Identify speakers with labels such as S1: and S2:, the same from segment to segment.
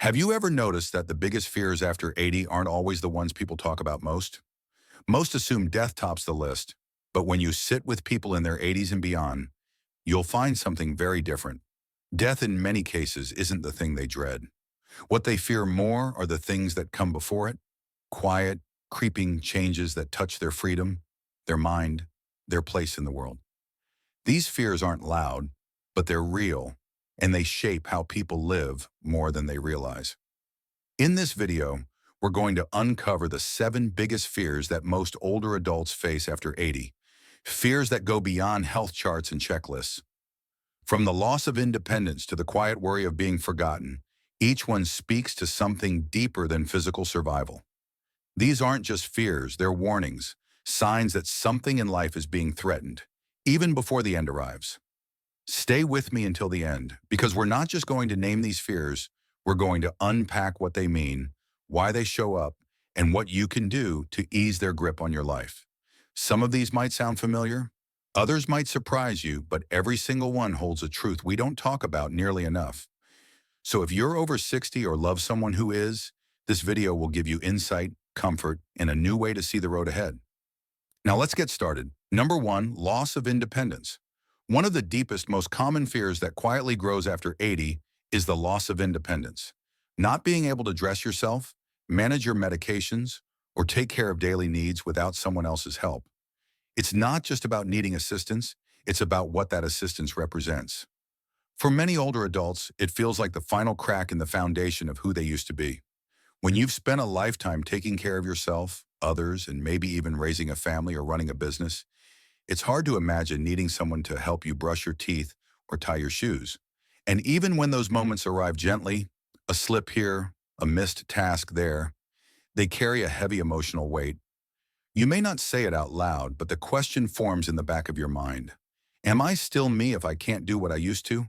S1: Have you ever noticed that the biggest fears after 80 aren't always the ones people talk about most? Most assume death tops the list, but when you sit with people in their 80s and beyond, you'll find something very different. Death in many cases isn't the thing they dread. What they fear more are the things that come before it: quiet, creeping changes that touch their freedom, their mind, their place in the world. These fears aren't loud, but they're real, and they shape how people live more than they realize. In this video, we're going to uncover the 7 biggest fears that most older adults face after 80. Fears that go beyond health charts and checklists. From the loss of independence to the quiet worry of being forgotten, each one speaks to something deeper than physical survival. These aren't just fears, they're warnings, signs that something in life is being threatened, even before the end arrives. Stay with me until the end, because we're not just going to name these fears, we're going to unpack what they mean, why they show up, and what you can do to ease their grip on your life. Some of these might sound familiar, others might surprise you, but every single one holds a truth we don't talk about nearly enough. So if you're over 60 or love someone who is, this video will give you insight, comfort, and a new way to see the road ahead. Now let's get started. Number 1, loss of independence. One of the deepest, most common fears that quietly grows after 80 is the loss of independence. Not being able to dress yourself, manage your medications, or take care of daily needs without someone else's help. It's not just about needing assistance, it's about what that assistance represents. For many older adults, it feels like the final crack in the foundation of who they used to be. When you've spent a lifetime taking care of yourself, others, and maybe even raising a family or running a business, it's hard to imagine needing someone to help you brush your teeth or tie your shoes. And even when those moments arrive gently, a slip here, a missed task there, they carry a heavy emotional weight. You may not say it out loud, but the question forms in the back of your mind. Am I still me if I can't do what I used to?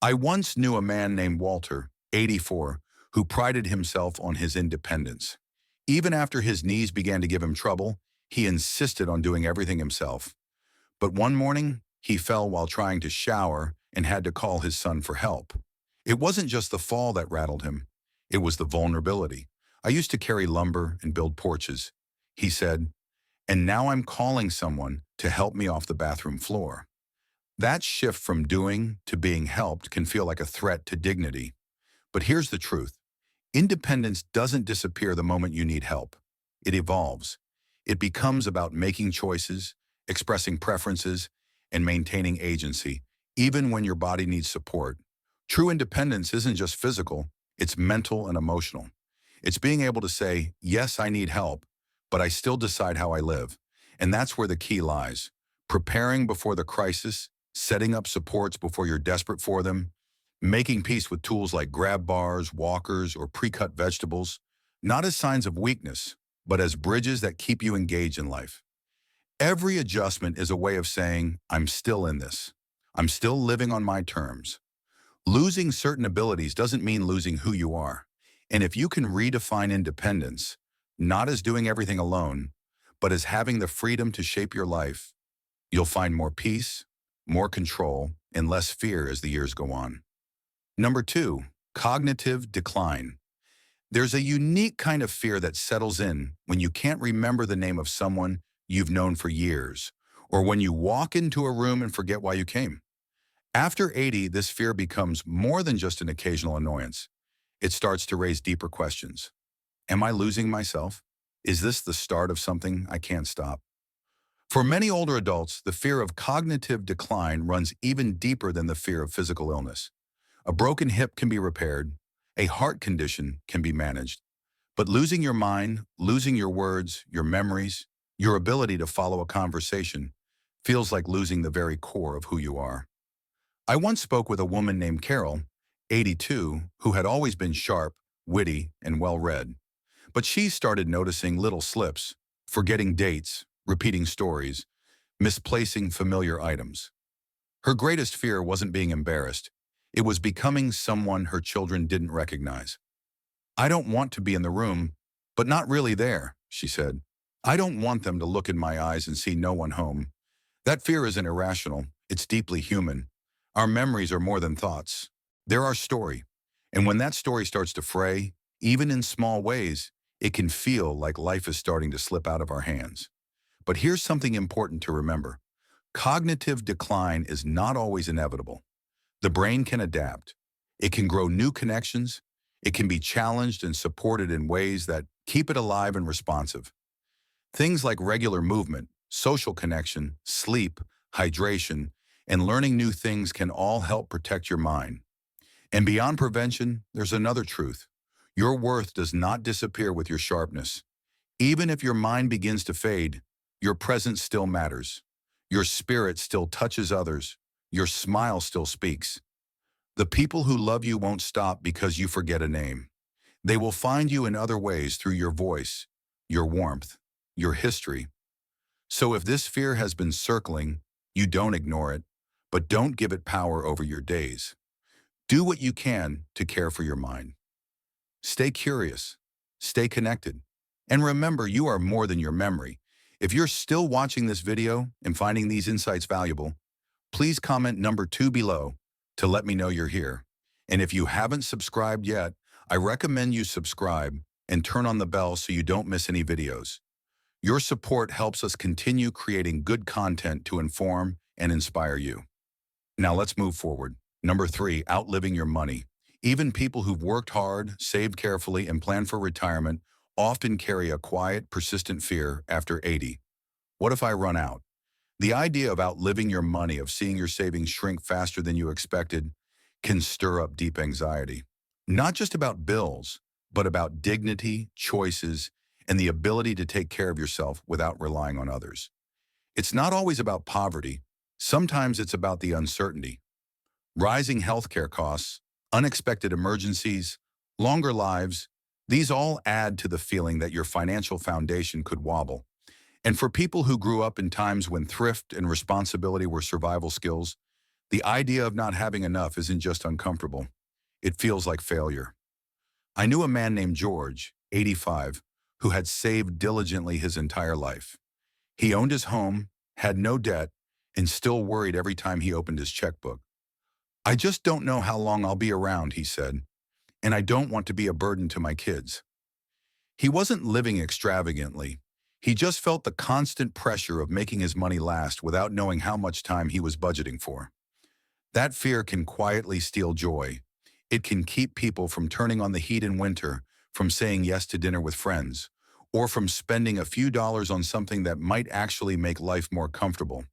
S1: I once knew a man named Walter, 84, who prided himself on his independence. Even after his knees began to give him trouble, he insisted on doing everything himself. But one morning, he fell while trying to shower and had to call his son for help. It wasn't just the fall that rattled him. It was the vulnerability. I used to carry lumber and build porches, he said, and now I'm calling someone to help me off the bathroom floor. That shift from doing to being helped can feel like a threat to dignity. But here's the truth. Independence doesn't disappear the moment you need help. It evolves. It becomes about making choices, expressing preferences, and maintaining agency, even when your body needs support. True independence isn't just physical, it's mental and emotional. It's being able to say, yes, I need help, but I still decide how I live. And that's where the key lies. Preparing before the crisis, setting up supports before you're desperate for them, making peace with tools like grab bars, walkers, or pre-cut vegetables, not as signs of weakness, but as bridges that keep you engaged in life. Every adjustment is a way of saying, I'm still in this. I'm still living on my terms. Losing certain abilities doesn't mean losing who you are. And if you can redefine independence, not as doing everything alone, but as having the freedom to shape your life, you'll find more peace, more control, and less fear as the years go on. Number 2, cognitive decline. There's a unique kind of fear that settles in when you can't remember the name of someone you've known for years, or when you walk into a room and forget why you came. After 80, this fear becomes more than just an occasional annoyance. It starts to raise deeper questions. Am I losing myself? Is this the start of something I can't stop? For many older adults, the fear of cognitive decline runs even deeper than the fear of physical illness. A broken hip can be repaired, a heart condition can be managed, but losing your mind, losing your words, your memories, your ability to follow a conversation feels like losing the very core of who you are. I once spoke with a woman named Carol, 82, who had always been sharp, witty, and well-read. But she started noticing little slips, forgetting dates, repeating stories, misplacing familiar items. Her greatest fear wasn't being embarrassed. It was becoming someone her children didn't recognize. I don't want to be in the room, but not really there, she said. I don't want them to look in my eyes and see no one home. That fear isn't irrational, it's deeply human. Our memories are more than thoughts. They're our story. And when that story starts to fray, even in small ways, it can feel like life is starting to slip out of our hands. But here's something important to remember. Cognitive decline is not always inevitable. The brain can adapt. It can grow new connections. It can be challenged and supported in ways that keep it alive and responsive. Things like regular movement, social connection, sleep, hydration, and learning new things can all help protect your mind. And beyond prevention, there's another truth. Your worth does not disappear with your sharpness. Even if your mind begins to fade, your presence still matters. Your spirit still touches others. Your smile still speaks. The people who love you won't stop because you forget a name. They will find you in other ways through your voice, your warmth, your history. So if this fear has been circling, you don't ignore it, but don't give it power over your days. Do what you can to care for your mind. Stay curious, stay connected, and remember you are more than your memory. If you're still watching this video and finding these insights valuable, please comment number 2 below to let me know you're here. And if you haven't subscribed yet, I recommend you subscribe and turn on the bell so you don't miss any videos. Your support helps us continue creating good content to inform and inspire you. Now let's move forward. Number 3, outliving your money. Even people who've worked hard, saved carefully, and planned for retirement often carry a quiet, persistent fear after 80. What if I run out? The idea of outliving your money, of seeing your savings shrink faster than you expected, can stir up deep anxiety. Not just about bills, but about dignity, choices, and the ability to take care of yourself without relying on others. It's not always about poverty. Sometimes it's about the uncertainty. Rising healthcare costs, unexpected emergencies, longer lives, these all add to the feeling that your financial foundation could wobble. And for people who grew up in times when thrift and responsibility were survival skills, the idea of not having enough isn't just uncomfortable. It feels like failure. I knew a man named George, 85, who had saved diligently his entire life. He owned his home, had no debt, and still worried every time he opened his checkbook. "I just don't know how long I'll be around," he said, "and I don't want to be a burden to my kids." He wasn't living extravagantly. He just felt the constant pressure of making his money last without knowing how much time he was budgeting for. That fear can quietly steal joy. It can keep people from turning on the heat in winter, from saying yes to dinner with friends, or from spending a few dollars on something that might actually make life more comfortable.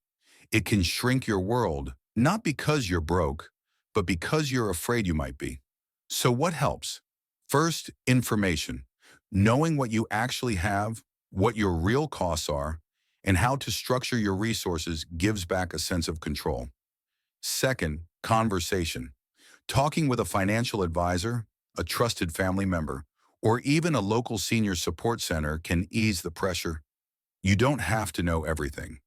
S1: It can shrink your world, not because you're broke, but because you're afraid you might be. So what helps? First, information. Knowing what you actually have, what your real costs are, and how to structure your resources gives back a sense of control. Second, conversation. Talking with a financial advisor, a trusted family member, or even a local senior support center can ease the pressure. You don't have to know everything.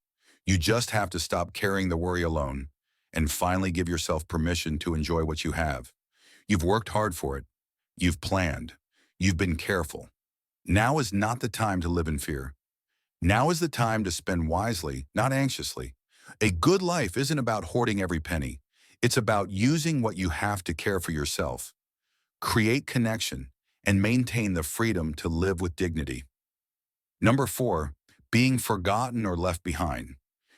S1: You just have to stop carrying the worry alone and finally give yourself permission to enjoy what you have. You've worked hard for it. You've planned. You've been careful. Now is not the time to live in fear. Now is the time to spend wisely, not anxiously. A good life isn't about hoarding every penny. It's about using what you have to care for yourself, create connection, and maintain the freedom to live with dignity. Number 4, being forgotten or left behind.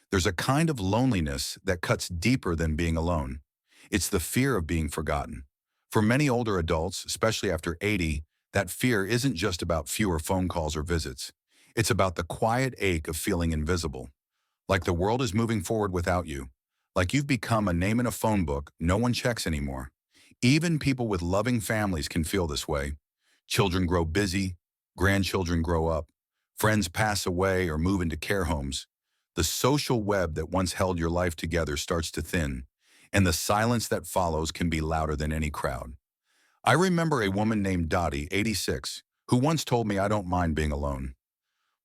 S1: There's a kind of loneliness that cuts deeper than being alone. It's the fear of being forgotten. For many older adults, especially after 80, that fear isn't just about fewer phone calls or visits. It's about the quiet ache of feeling invisible, like the world is moving forward without you, like you've become a name in a phone book no one checks anymore. Even people with loving families can feel this way. Children grow busy, grandchildren grow up, friends pass away or move into care homes. The social web that once held your life together starts to thin, and the silence that follows can be louder than any crowd. I remember a woman named Dottie, 86, who once told me, "I don't mind being alone.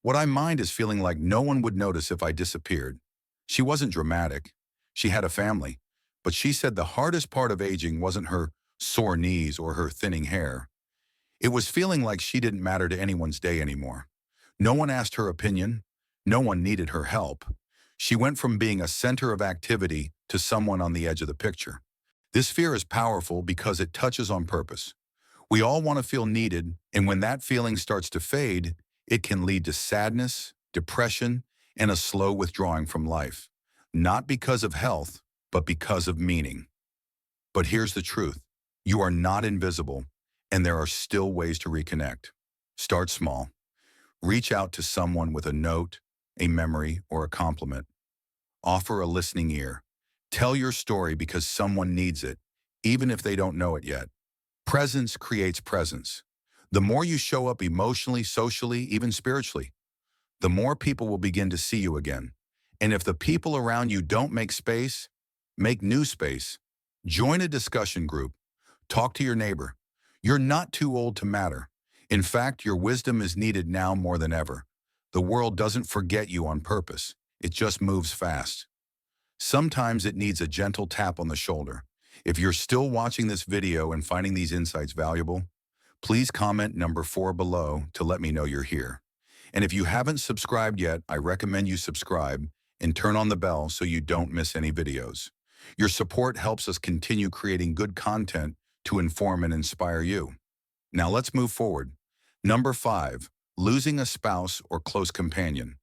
S1: What I mind is feeling like no one would notice if I disappeared." She wasn't dramatic. She had a family. But she said the hardest part of aging wasn't her sore knees or her thinning hair. It was feeling like she didn't matter to anyone's day anymore. No one asked her opinion. No one needed her help. She went from being a center of activity to someone on the edge of the picture. This fear is powerful because it touches on purpose. We all want to feel needed, and when that feeling starts to fade, it can lead to sadness, depression, and a slow withdrawing from life. Not because of health, but because of meaning. But here's the truth. You are not invisible, and there are still ways to reconnect. Start small. Reach out to someone with a note, a memory, or a compliment. Offer a listening ear. Tell your story because someone needs it, even if they don't know it yet. Presence creates presence. The more you show up emotionally, socially, even spiritually, the more people will begin to see you again. And if the people around you don't make space, make new space. Join a discussion group. Talk to your neighbor. You're not too old to matter. In fact, your wisdom is needed now more than ever. The world doesn't forget you on purpose. It just moves fast. Sometimes it needs a gentle tap on the shoulder. If you're still watching this video and finding these insights valuable, please comment number 4 below to let me know you're here. And if you haven't subscribed yet, I recommend you subscribe and turn on the bell so you don't miss any videos. Your support helps us continue creating good content to inform and inspire you. Now let's move forward. Number 5, losing a spouse or close companion.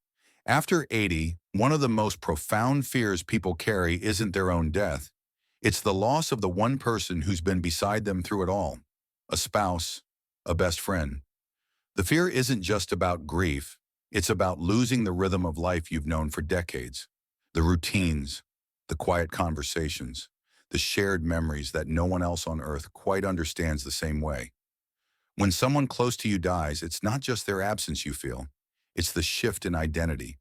S1: After 80, one of the most profound fears people carry isn't their own death. It's the loss of the one person who's been beside them through it all. A spouse, a best friend. The fear isn't just about grief. It's about losing the rhythm of life you've known for decades. The routines, the quiet conversations, the shared memories that no one else on earth quite understands the same way. When someone close to you dies, it's not just their absence you feel. It's the shift in identity.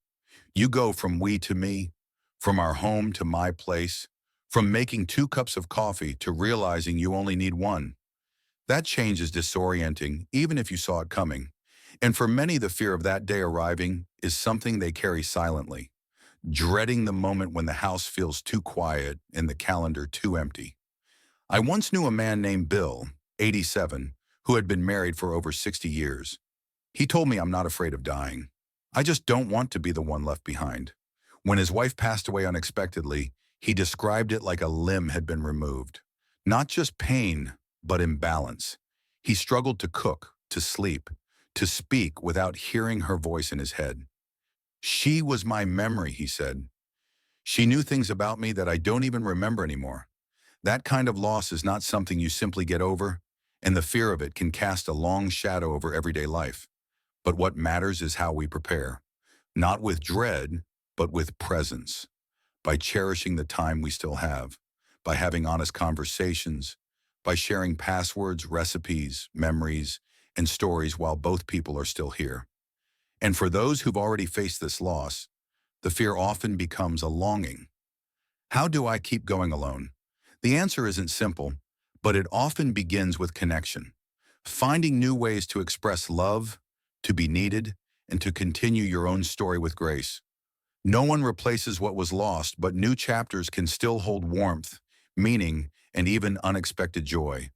S1: You go from we to me, from our home to my place, from making 2 cups of coffee to realizing you only need one. That change is disorienting, even if you saw it coming. And for many, the fear of that day arriving is something they carry silently, dreading the moment when the house feels too quiet and the calendar too empty. I once knew a man named Bill, 87, who had been married for over 60 years. He told me, "I'm not afraid of dying. I just don't want to be the one left behind." When his wife passed away unexpectedly, he described it like a limb had been removed. Not just pain, but imbalance. He struggled to cook, to sleep, to speak without hearing her voice in his head. "She was my memory," he said. "She knew things about me that I don't even remember anymore." That kind of loss is not something you simply get over, and the fear of it can cast a long shadow over everyday life. But what matters is how we prepare, not with dread, but with presence, by cherishing the time we still have, by having honest conversations, by sharing passwords, recipes, memories, and stories while both people are still here. And for those who've already faced this loss, the fear often becomes a longing. How do I keep going alone? The answer isn't simple, but it often begins with connection. Finding new ways to express love, to be needed, and to continue your own story with grace. No one replaces what was lost, but new chapters can still hold warmth, meaning, and even unexpected joy.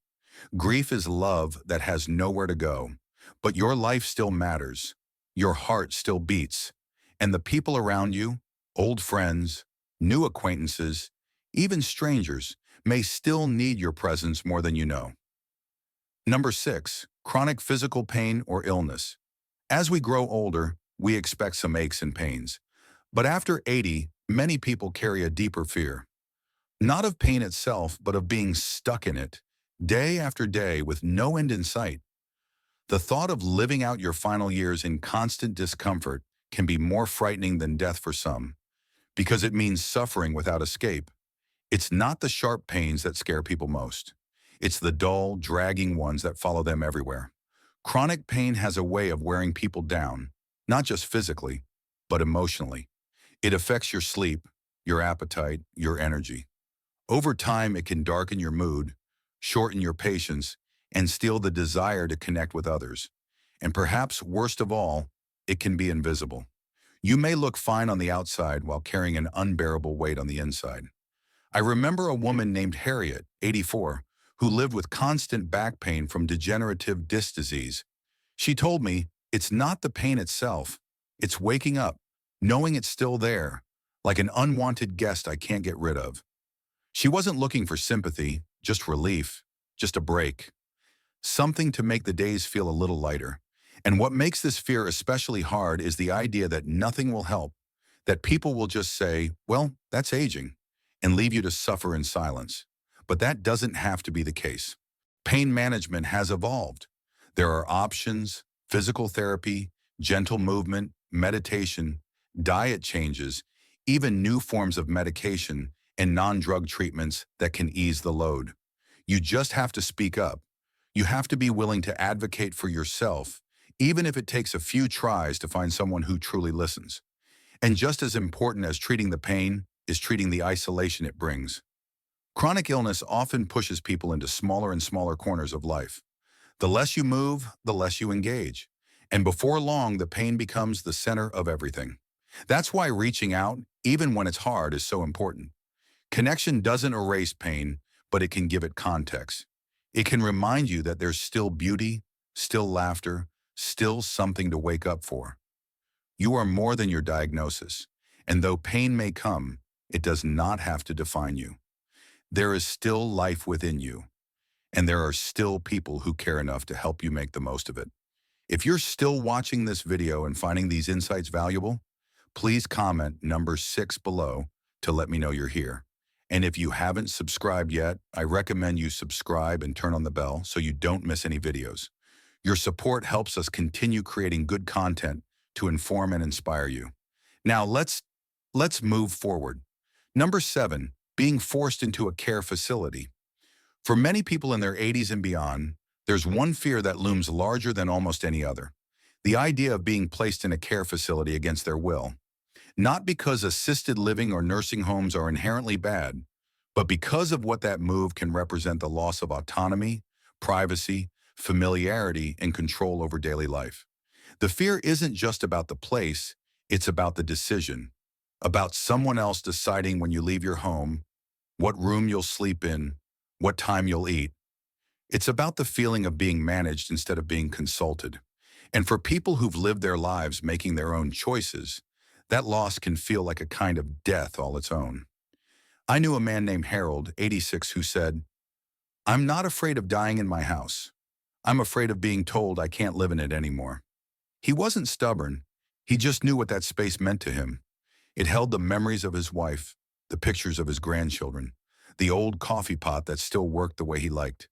S1: Grief is love that has nowhere to go, but your life still matters. Your heart still beats, and the people around you, old friends, new acquaintances, even strangers, may still need your presence more than you know. Number 6, chronic physical pain or illness. As we grow older, we expect some aches and pains. But after 80, many people carry a deeper fear. Not of pain itself, but of being stuck in it, day after day with no end in sight. The thought of living out your final years in constant discomfort can be more frightening than death for some, because it means suffering without escape. It's not the sharp pains that scare people most. It's the dull, dragging ones that follow them everywhere. Chronic pain has a way of wearing people down, not just physically, but emotionally. It affects your sleep, your appetite, your energy. Over time, it can darken your mood, shorten your patience, and steal the desire to connect with others. And perhaps worst of all, it can be invisible. You may look fine on the outside while carrying an unbearable weight on the inside. I remember a woman named Harriet, 84, who lived with constant back pain from degenerative disc disease. She told me, "It's not the pain itself, it's waking up, knowing it's still there, like an unwanted guest I can't get rid of." She wasn't looking for sympathy, just relief, just a break, something to make the days feel a little lighter. And what makes this fear especially hard is the idea that nothing will help, that people will just say, well, that's aging, and leave you to suffer in silence. But that doesn't have to be the case. Pain management has evolved. There are options, physical therapy, gentle movement, meditation, diet changes, even new forms of medication and non-drug treatments that can ease the load. You just have to speak up. You have to be willing to advocate for yourself, even if it takes a few tries to find someone who truly listens. And just as important as treating the pain is treating the isolation it brings. Chronic illness often pushes people into smaller and smaller corners of life. The less you move, the less you engage. And before long, the pain becomes the center of everything. That's why reaching out, even when it's hard, is so important. Connection doesn't erase pain, but it can give it context. It can remind you that there's still beauty, still laughter, still something to wake up for. You are more than your diagnosis, and though pain may come, it does not have to define you. There is still life within you, and there are still people who care enough to help you make the most of it. If you're still watching this video and finding these insights valuable, please comment number 6 below to let me know you're here. And if you haven't subscribed yet, I recommend you subscribe and turn on the bell so you don't miss any videos. Your support helps us continue creating good content to inform and inspire you. Now let's move forward. Number 7, being forced into a care facility. For many people in their 80s and beyond, there's one fear that looms larger than almost any other. The idea of being placed in a care facility against their will. Not because assisted living or nursing homes are inherently bad, but because of what that move can represent: the loss of autonomy, privacy, familiarity, and control over daily life. The fear isn't just about the place, it's about the decision, about someone else deciding when you leave your home, what room you'll sleep in, what time you'll eat. It's about the feeling of being managed instead of being consulted. And for people who've lived their lives making their own choices, that loss can feel like a kind of death all its own. I knew a man named Harold, 86, who said, "I'm not afraid of dying in my house. I'm afraid of being told I can't live in it anymore." He wasn't stubborn. He just knew what that space meant to him. It held the memories of his wife, the pictures of his grandchildren, the old coffee pot that still worked the way he liked.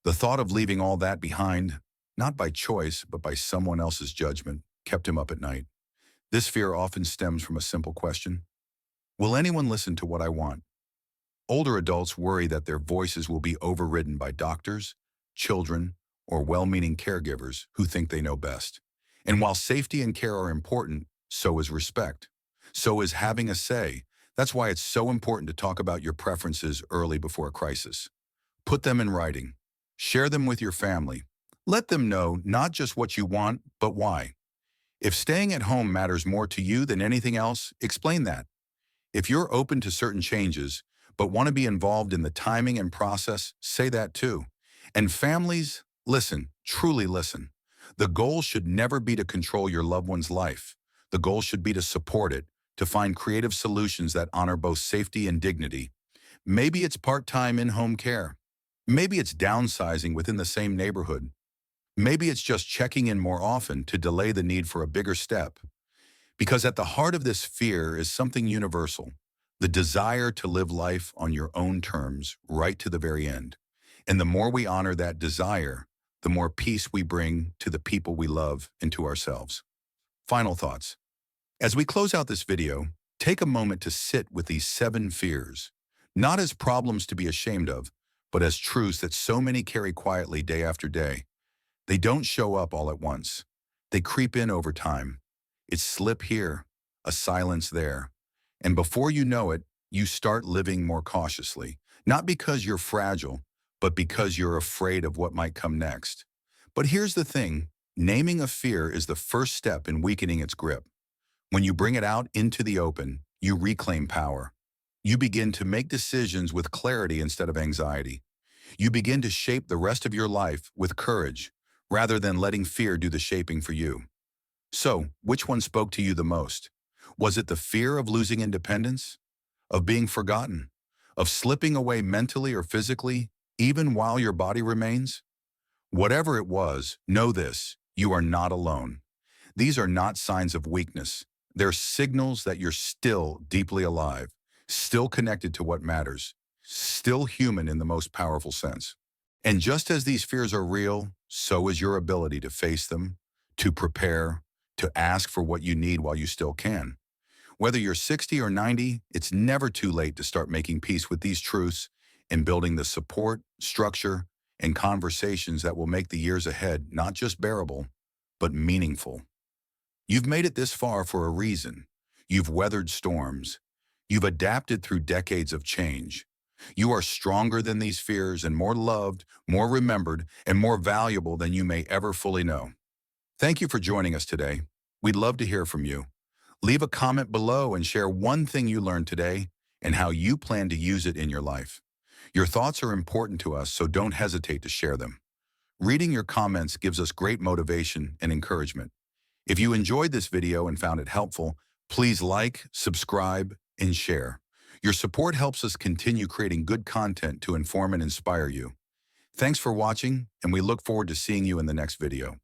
S1: The thought of leaving all that behind, not by choice, but by someone else's judgment, kept him up at night. This fear often stems from a simple question: will anyone listen to what I want? Older adults worry that their voices will be overridden by doctors, children, or well-meaning caregivers who think they know best. And while safety and care are important, so is respect. So is having a say. That's why it's so important to talk about your preferences early before a crisis. Put them in writing. Share them with your family. Let them know not just what you want, but why. If staying at home matters more to you than anything else, explain that. If you're open to certain changes, but want to be involved in the timing and process, say that too. And families, listen, truly listen. The goal should never be to control your loved one's life. The goal should be to support it, to find creative solutions that honor both safety and dignity. Maybe it's part-time in-home care. Maybe it's downsizing within the same neighborhood. Maybe it's just checking in more often to delay the need for a bigger step. Because at the heart of this fear is something universal: the desire to live life on your own terms right to the very end. And the more we honor that desire, the more peace we bring to the people we love and to ourselves. Final thoughts. As we close out this video, take a moment to sit with these 7 fears, not as problems to be ashamed of, but as truths that so many carry quietly day after day. They don't show up all at once. They creep in over time. It's slip here, a silence there. And before you know it, you start living more cautiously, not because you're fragile, but because you're afraid of what might come next. But here's the thing: naming a fear is the first step in weakening its grip. When you bring it out into the open, you reclaim power. You begin to make decisions with clarity instead of anxiety. You begin to shape the rest of your life with courage, rather than letting fear do the shaping for you. So, which one spoke to you the most? Was it the fear of losing independence? Of being forgotten? Of slipping away mentally or physically? even while your body remains? Whatever it was, know this, you are not alone. These are not signs of weakness. They're signals that you're still deeply alive, still connected to what matters, still human in the most powerful sense. And just as these fears are real, so is your ability to face them, to prepare, to ask for what you need while you still can. Whether you're 60 or 90, it's never too late to start making peace with these truths and building the support, structure, and conversations that will make the years ahead not just bearable, but meaningful. You've made it this far for a reason. You've weathered storms. You've adapted through decades of change. You are stronger than these fears and more loved, more remembered, and more valuable than you may ever fully know. Thank you for joining us today. We'd love to hear from you. Leave a comment below and share one thing you learned today and how you plan to use it in your life. Your thoughts are important to us, so don't hesitate to share them. Reading your comments gives us great motivation and encouragement. If you enjoyed this video and found it helpful, please like, subscribe, and share. Your support helps us continue creating good content to inform and inspire you. Thanks for watching, and we look forward to seeing you in the next video.